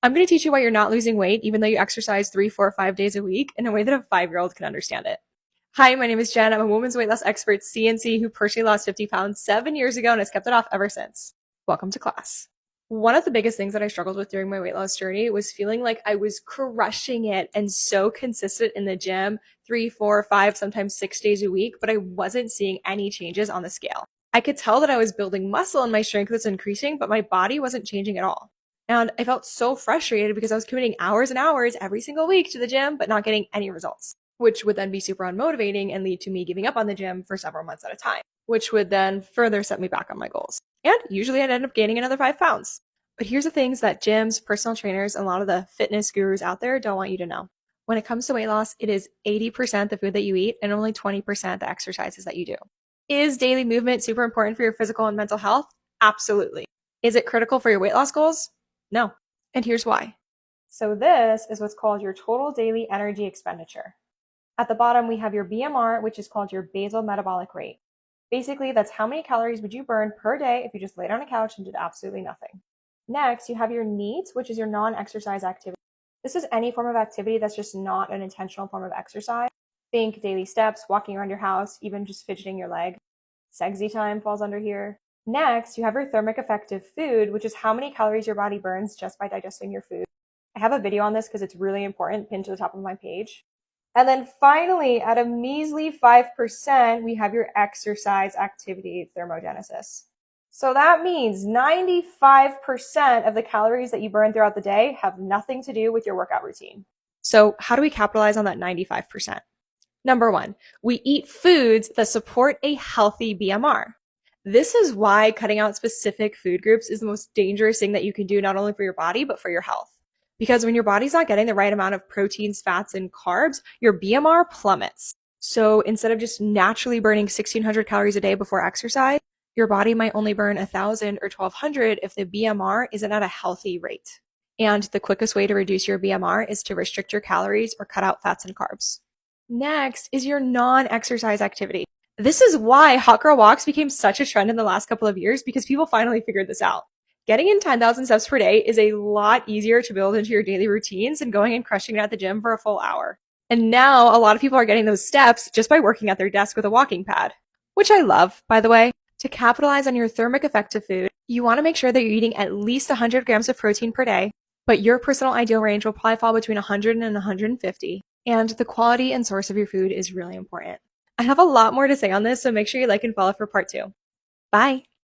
I'm going to teach you why you're not losing weight, even though you exercise 3, 4, 5 days a week in a way that a 5-year-old can understand it. Hi, my name is Jen. I'm a women's weight loss expert, CNC, who personally lost 50 pounds 7 years ago and has kept it off ever since. Welcome to class. One of the biggest things that I struggled with during my weight loss journey was feeling like I was crushing it and so consistent in the gym 3, 4, 5, sometimes 6 days a week, but I wasn't seeing any changes on the scale. I could tell that I was building muscle and my strength was increasing, but my body wasn't changing at all. And I felt so frustrated because I was committing hours and hours every single week to the gym, but not getting any results, which would then be super unmotivating and lead to me giving up on the gym for several months at a time, which would then further set me back on my goals. And usually I'd end up gaining another 5 pounds. But here's the things that gyms, personal trainers, and a lot of the fitness gurus out there don't want you to know. When it comes to weight loss, it is 80% the food that you eat and only 20% the exercises that you do. Is daily movement super important for your physical and mental health? Absolutely. Is it critical for your weight loss goals? No. And here's why. So this is what's called your total daily energy expenditure. At the bottom, we have your BMR, which is called your basal metabolic rate. Basically, that's how many calories would you burn per day if you just laid on a couch and did absolutely nothing. Next, you have your NEAT, which is your non-exercise activity. This is any form of activity that's just not an intentional form of exercise. Think daily steps, walking around your house, even just fidgeting your leg. Sexy time falls under here. Next, you have your thermic effective food, which is how many calories your body burns just by digesting your food. I have a video on this because it's really important, pinned to the top of my page. And then finally, at a measly 5%, we have your exercise activity thermogenesis. So that means 95% of the calories that you burn throughout the day have nothing to do with your workout routine. So how do we capitalize on that 95%? Number one, we eat foods that support a healthy BMR. This is why cutting out specific food groups is the most dangerous thing that you can do, not only for your body, but for your health. Because when your body's not getting the right amount of proteins, fats, and carbs, your BMR plummets. So instead of just naturally burning 1,600 calories a day before exercise, your body might only burn 1,000 or 1,200 if the BMR isn't at a healthy rate. And the quickest way to reduce your BMR is to restrict your calories or cut out fats and carbs. Next is your non-exercise activity. This is why hot girl walks became such a trend in the last couple of years, because people finally figured this out. Getting in 10,000 steps per day is a lot easier to build into your daily routines than going and crushing it at the gym for a full hour. And now a lot of people are getting those steps just by working at their desk with a walking pad, which I love, by the way. To capitalize on your thermic effective food, you want to make sure that you're eating at least 100 grams of protein per day, but your personal ideal range will probably fall between 100 and 150. And the quality and source of your food is really important. I have a lot more to say on this, so make sure you like and follow for part 2. Bye.